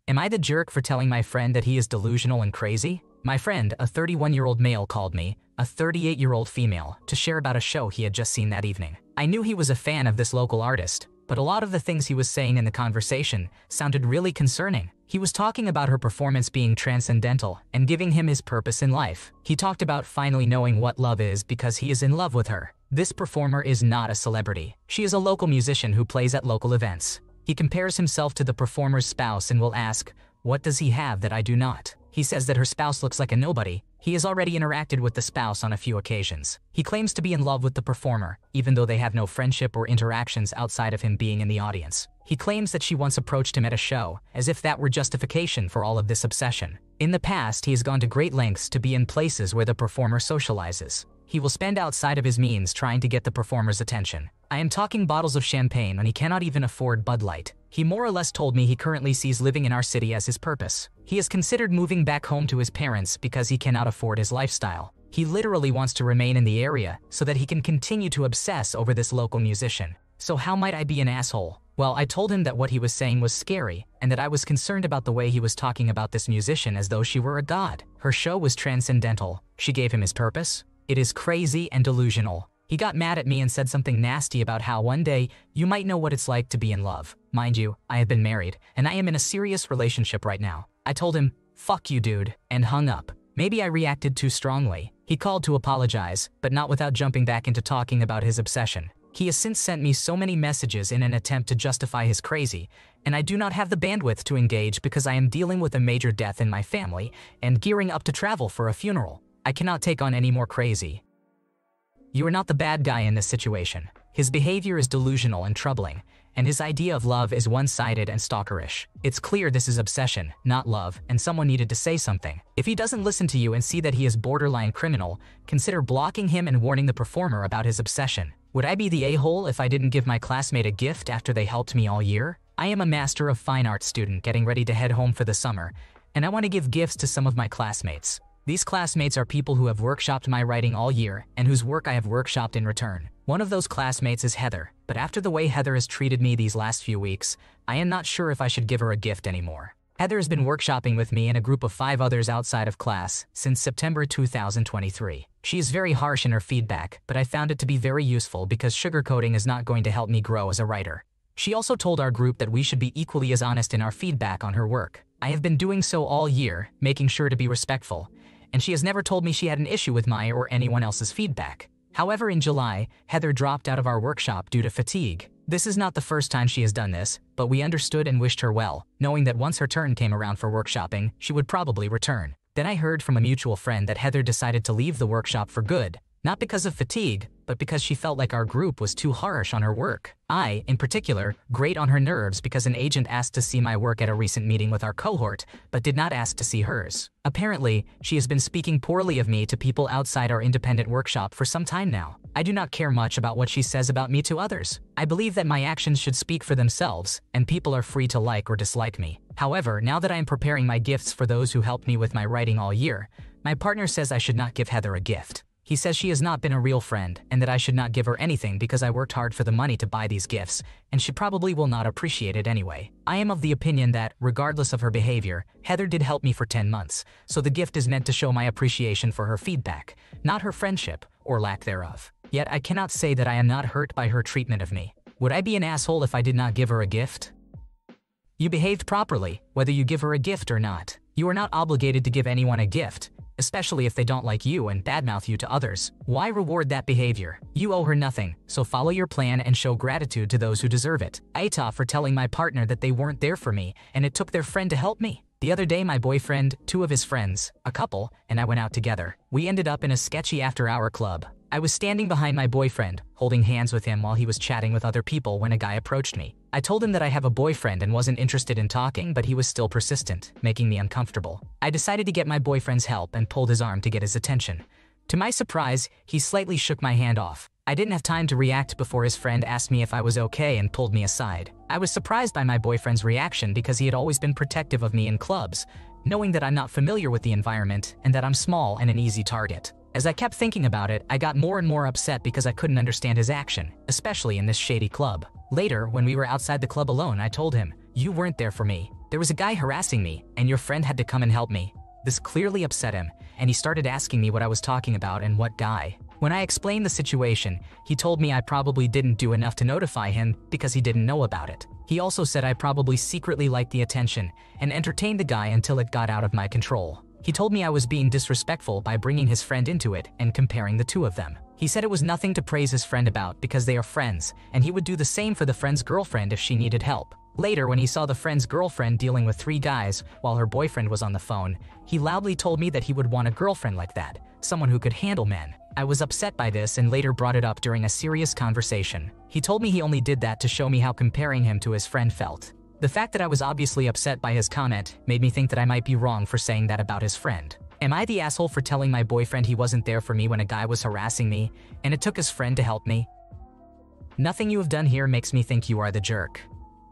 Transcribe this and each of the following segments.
Am I the jerk for telling my friend that he is delusional and crazy? My friend, a 31-year-old male, called me, a 38-year-old female, to share about a show he had just seen that evening. I knew he was a fan of this local artist, but a lot of the things he was saying in the conversation sounded really concerning. He was talking about her performance being transcendental and giving him his purpose in life. He talked about finally knowing what love is because he is in love with her. This performer is not a celebrity. She is a local musician who plays at local events. He compares himself to the performer's spouse and will ask, "What does he have that I do not?" He says that her spouse looks like a nobody. He has already interacted with the spouse on a few occasions. He claims to be in love with the performer, even though they have no friendship or interactions outside of him being in the audience. He claims that she once approached him at a show, as if that were justification for all of this obsession. In the past, he has gone to great lengths to be in places where the performer socializes. He will spend outside of his means trying to get the performer's attention. I am talking bottles of champagne when he cannot even afford Bud Light. He more or less told me he currently sees living in our city as his purpose. He has considered moving back home to his parents because he cannot afford his lifestyle. He literally wants to remain in the area so that he can continue to obsess over this local musician. So how might I be an asshole? Well, I told him that what he was saying was scary and that I was concerned about the way he was talking about this musician as though she were a god. Her show was transcendental. She gave him his purpose. It is crazy and delusional. He got mad at me and said something nasty about how one day you might know what it's like to be in love. Mind you, I have been married and I am in a serious relationship right now. I told him, "Fuck you, dude," and hung up. Maybe I reacted too strongly. He called to apologize, but not without jumping back into talking about his obsession. He has since sent me so many messages in an attempt to justify his crazy, and I do not have the bandwidth to engage because I am dealing with a major death in my family and gearing up to travel for a funeral. I cannot take on any more crazy. You are not the bad guy in this situation. His behavior is delusional and troubling, and his idea of love is one-sided and stalkerish. It's clear this is obsession, not love, and someone needed to say something. If he doesn't listen to you and see that he is borderline criminal, consider blocking him and warning the performer about his obsession. Would I be the a-hole if I didn't give my classmate a gift after they helped me all year? I am a Master of Fine Arts student getting ready to head home for the summer, and I want to give gifts to some of my classmates. These classmates are people who have workshopped my writing all year and whose work I have workshopped in return. One of those classmates is Heather, but after the way Heather has treated me these last few weeks, I am not sure if I should give her a gift anymore. Heather has been workshopping with me and a group of 5 others outside of class since September 2023. She is very harsh in her feedback, but I found it to be very useful because sugarcoating is not going to help me grow as a writer. She also told our group that we should be equally as honest in our feedback on her work. I have been doing so all year, making sure to be respectful, and she has never told me she had an issue with my or anyone else's feedback. However, in July, Heather dropped out of our workshop due to fatigue. This is not the first time she has done this, but we understood and wished her well, knowing that once her turn came around for workshopping, she would probably return. Then I heard from a mutual friend that Heather decided to leave the workshop for good, not because of fatigue, but because she felt like our group was too harsh on her work. I, in particular, grate on her nerves because an agent asked to see my work at a recent meeting with our cohort, but did not ask to see hers. Apparently, she has been speaking poorly of me to people outside our independent workshop for some time now. I do not care much about what she says about me to others. I believe that my actions should speak for themselves, and people are free to like or dislike me. However, now that I am preparing my gifts for those who helped me with my writing all year, my partner says I should not give Heather a gift. He says she has not been a real friend and that I should not give her anything because I worked hard for the money to buy these gifts, and she probably will not appreciate it anyway. I am of the opinion that, regardless of her behavior, Heather did help me for 10 months, so the gift is meant to show my appreciation for her feedback, not her friendship, or lack thereof. Yet I cannot say that I am not hurt by her treatment of me. Would I be an asshole if I did not give her a gift? You behaved properly, whether you give her a gift or not. You are not obligated to give anyone a gift, especially if they don't like you and badmouth you to others. Why reward that behavior? You owe her nothing, so follow your plan and show gratitude to those who deserve it. Aita for telling my partner that they weren't there for me and it took their friend to help me. The other day my boyfriend, 2 of his friends, a couple, and I went out together. We ended up in a sketchy after-hour club. I was standing behind my boyfriend, holding hands with him while he was chatting with other people when a guy approached me. I told him that I have a boyfriend and wasn't interested in talking, but he was still persistent, making me uncomfortable. I decided to get my boyfriend's help and pulled his arm to get his attention. To my surprise, he slightly shook my hand off. I didn't have time to react before his friend asked me if I was okay and pulled me aside. I was surprised by my boyfriend's reaction because he had always been protective of me in clubs, knowing that I'm not familiar with the environment and that I'm small and an easy target. As I kept thinking about it, I got more and more upset because I couldn't understand his action, especially in this shady club. Later, when we were outside the club alone, I told him, "You weren't there for me. There was a guy harassing me, and your friend had to come and help me. This clearly upset him, and he started asking me what I was talking about and what guy. When I explained the situation, he told me I probably didn't do enough to notify him because he didn't know about it. He also said I probably secretly liked the attention and entertained the guy until it got out of my control. He told me I was being disrespectful by bringing his friend into it and comparing the two of them. He said it was nothing to praise his friend about because they are friends, and he would do the same for the friend's girlfriend if she needed help. Later, when he saw the friend's girlfriend dealing with 3 guys while her boyfriend was on the phone, he loudly told me that he would want a girlfriend like that, someone who could handle men. I was upset by this and later brought it up during a serious conversation. He told me he only did that to show me how comparing him to his friend felt. The fact that I was obviously upset by his comment made me think that I might be wrong for saying that about his friend. Am I the asshole for telling my boyfriend he wasn't there for me when a guy was harassing me, and it took his friend to help me? Nothing you have done here makes me think you are the jerk.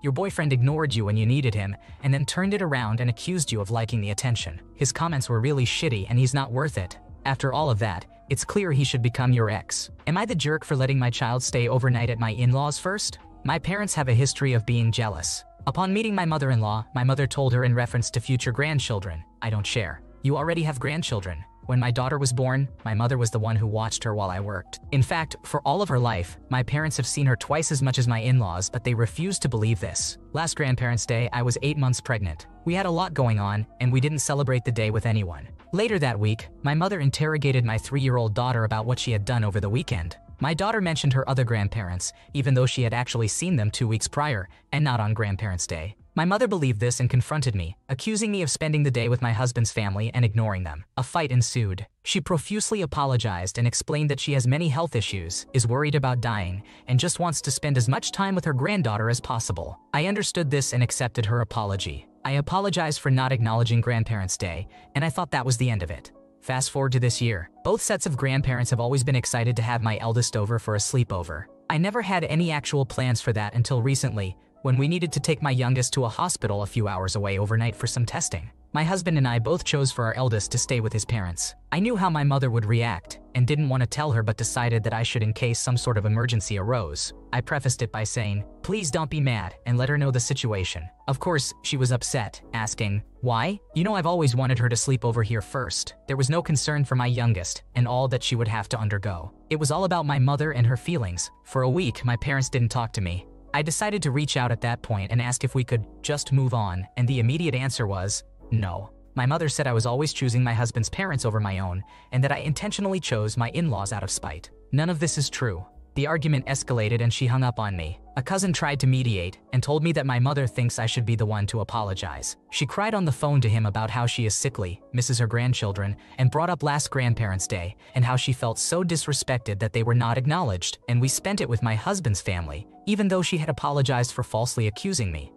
Your boyfriend ignored you when you needed him, and then turned it around and accused you of liking the attention. His comments were really shitty and he's not worth it. After all of that, it's clear he should become your ex. Am I the jerk for letting my child stay overnight at my in-laws first? My parents have a history of being jealous. Upon meeting my mother-in-law, my mother told her in reference to future grandchildren, "I don't share. You already have grandchildren." When my daughter was born, my mother was the one who watched her while I worked. In fact, for all of her life, my parents have seen her twice as much as my in-laws, but they refused to believe this. Last Grandparents' Day, I was 8 months pregnant. We had a lot going on, and we didn't celebrate the day with anyone. Later that week, my mother interrogated my 3-year-old daughter about what she had done over the weekend. My daughter mentioned her other grandparents, even though she had actually seen them 2 weeks prior, and not on Grandparents' Day. My mother believed this and confronted me, accusing me of spending the day with my husband's family and ignoring them. A fight ensued. She profusely apologized and explained that she has many health issues, is worried about dying, and just wants to spend as much time with her granddaughter as possible. I understood this and accepted her apology. I apologized for not acknowledging Grandparents' Day, and I thought that was the end of it. Fast forward to this year. Both sets of grandparents have always been excited to have my eldest over for a sleepover. I never had any actual plans for that until recently, when we needed to take my youngest to a hospital a few hours away overnight for some testing. My husband and I both chose for our eldest to stay with his parents. I knew how my mother would react and didn't want to tell her, but decided that I should in case some sort of emergency arose. I prefaced it by saying, "Please don't be mad," and let her know the situation. Of course, she was upset, asking, "Why? You know I've always wanted her to sleep over here first." There was no concern for my youngest and all that she would have to undergo. It was all about my mother and her feelings. For a week, my parents didn't talk to me. I decided to reach out at that point and ask if we could just move on, and the immediate answer was no. My mother said I was always choosing my husband's parents over my own, and that I intentionally chose my in-laws out of spite. None of this is true. The argument escalated and she hung up on me. A cousin tried to mediate and told me that my mother thinks I should be the one to apologize. She cried on the phone to him about how she is sickly, misses her grandchildren, and brought up last Grandparents' Day and how she felt so disrespected that they were not acknowledged, and we spent it with my husband's family, even though she had apologized for falsely accusing me.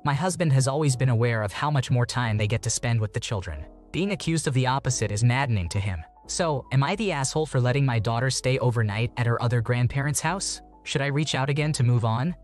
My husband has always been aware of how much more time they get to spend with the children. Being accused of the opposite is maddening to him. So, am I the asshole for letting my daughter stay overnight at her other grandparents' house? Should I reach out again to move on?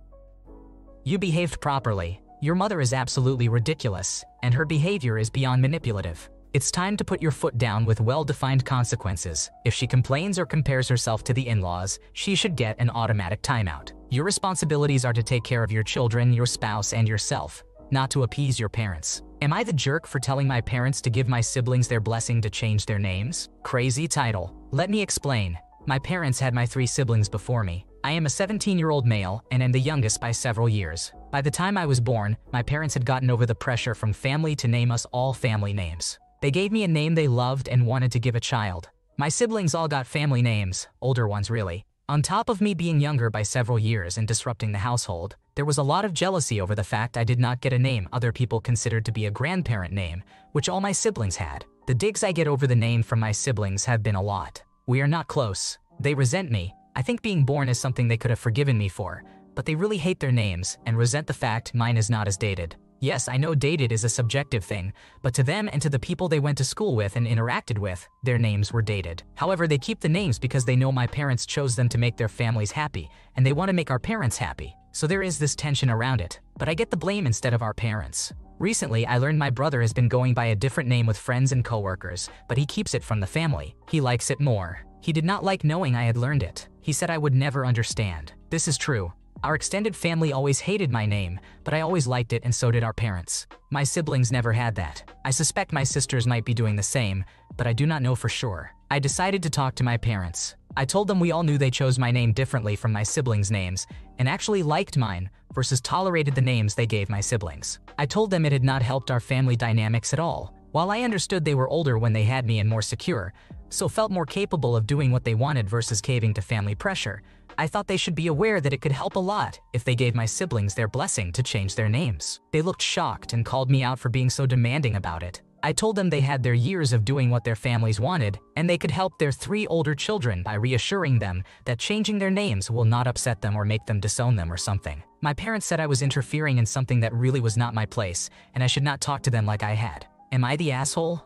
You behaved properly. Your mother is absolutely ridiculous, and her behavior is beyond manipulative. It's time to put your foot down with well-defined consequences. If she complains or compares herself to the in-laws, she should get an automatic timeout. Your responsibilities are to take care of your children, your spouse, and yourself, not to appease your parents. Am I the jerk for telling my parents to give my siblings their blessing to change their names? Crazy title. Let me explain. My parents had my 3 siblings before me. I am a 17-year-old male and am the youngest by several years. By the time I was born, my parents had gotten over the pressure from family to name us all family names. They gave me a name they loved and wanted to give a child. My siblings all got family names, older ones really. On top of me being younger by several years and disrupting the household, there was a lot of jealousy over the fact I did not get a name other people considered to be a grandparent name, which all my siblings had. The digs I get over the name from my siblings have been a lot. We are not close. They resent me. I think being born is something they could have forgiven me for, but they really hate their names and resent the fact mine is not as dated. Yes, I know dated is a subjective thing, but to them and to the people they went to school with and interacted with, their names were dated. However, they keep the names because they know my parents chose them to make their families happy, and they want to make our parents happy. So there is this tension around it, but I get the blame instead of our parents. Recently, I learned my brother has been going by a different name with friends and coworkers, but he keeps it from the family. He likes it more. He did not like knowing I had learned it. He said I would never understand. This is true. Our extended family always hated my name, but I always liked it and so did our parents. My siblings never had that. I suspect my sisters might be doing the same, but I do not know for sure. I decided to talk to my parents. I told them we all knew they chose my name differently from my siblings' names and actually liked mine versus tolerated the names they gave my siblings. I told them it had not helped our family dynamics at all. While I understood they were older when they had me and more secure, so felt more capable of doing what they wanted versus caving to family pressure, I thought they should be aware that it could help a lot if they gave my siblings their blessing to change their names. They looked shocked and called me out for being so demanding about it. I told them they had their years of doing what their families wanted, and they could help their 3 older children by reassuring them that changing their names will not upset them or make them disown them or something. My parents said I was interfering in something that really was not my place, and I should not talk to them like I had. Am I the asshole?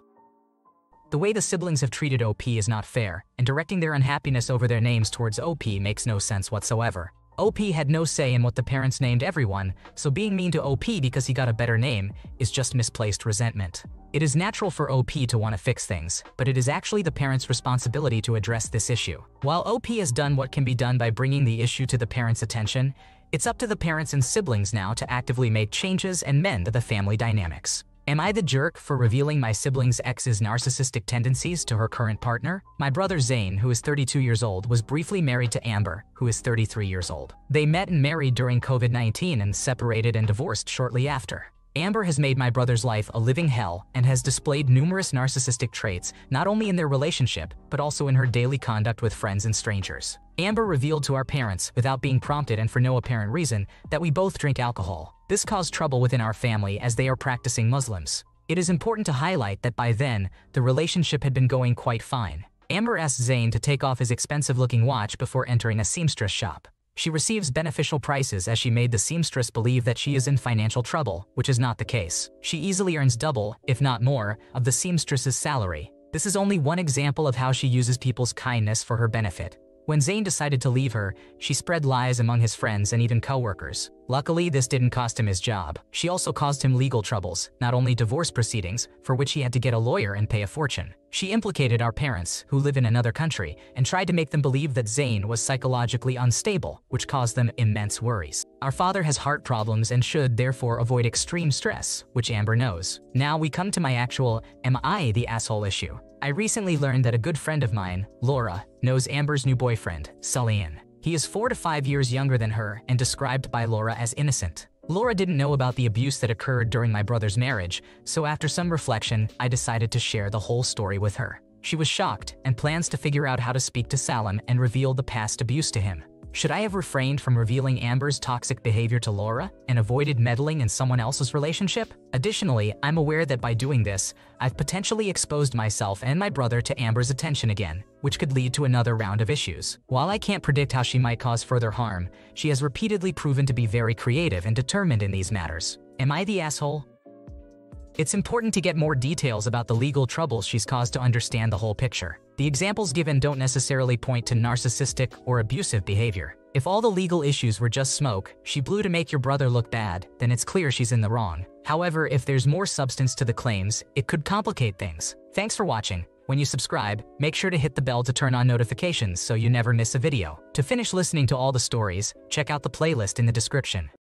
The way the siblings have treated OP is not fair, and directing their unhappiness over their names towards OP makes no sense whatsoever. OP had no say in what the parents named everyone, so being mean to OP because he got a better name is just misplaced resentment. It is natural for OP to want to fix things, but it is actually the parents' responsibility to address this issue. While OP has done what can be done by bringing the issue to the parents' attention, it's up to the parents and siblings now to actively make changes and mend the family dynamics. Am I the jerk for revealing my sibling's ex's narcissistic tendencies to her current partner? My brother Zane, who is 32 years old, was briefly married to Amber, who is 33 years old. They met and married during COVID-19 and separated and divorced shortly after. Amber has made my brother's life a living hell and has displayed numerous narcissistic traits, not only in their relationship, but also in her daily conduct with friends and strangers. Amber revealed to our parents, without being prompted and for no apparent reason, that we both drink alcohol. This caused trouble within our family as they are practicing Muslims. It is important to highlight that by then, the relationship had been going quite fine. Amber asked Zane to take off his expensive-looking watch before entering a seamstress shop. She receives beneficial prices as she made the seamstress believe that she is in financial trouble, which is not the case. She easily earns double, if not more, of the seamstress's salary. This is only one example of how she uses people's kindness for her benefit. When Zane decided to leave her, she spread lies among his friends and even co-workers. Luckily, this didn't cost him his job. She also caused him legal troubles, not only divorce proceedings, for which he had to get a lawyer and pay a fortune. She implicated our parents, who live in another country, and tried to make them believe that Zane was psychologically unstable, which caused them immense worries. Our father has heart problems and should therefore avoid extreme stress, which Amber knows. Now we come to my actual "am I the asshole" issue. I recently learned that a good friend of mine, Laura, knows Amber's new boyfriend, Sullian. He is 4 to 5 years younger than her and described by Laura as innocent. Laura didn't know about the abuse that occurred during my brother's marriage, so after some reflection, I decided to share the whole story with her. She was shocked and plans to figure out how to speak to Salim and reveal the past abuse to him. Should I have refrained from revealing Amber's toxic behavior to Laura and avoided meddling in someone else's relationship? Additionally, I'm aware that by doing this, I've potentially exposed myself and my brother to Amber's attention again, which could lead to another round of issues. While I can't predict how she might cause further harm, she has repeatedly proven to be very creative and determined in these matters. Am I the asshole? It's important to get more details about the legal troubles she's caused to understand the whole picture. The examples given don't necessarily point to narcissistic or abusive behavior. If all the legal issues were just smoke she blew to make your brother look bad, then it's clear she's in the wrong. However, if there's more substance to the claims, it could complicate things. Thanks for watching. When you subscribe, make sure to hit the bell to turn on notifications so you never miss a video. To finish listening to all the stories, check out the playlist in the description.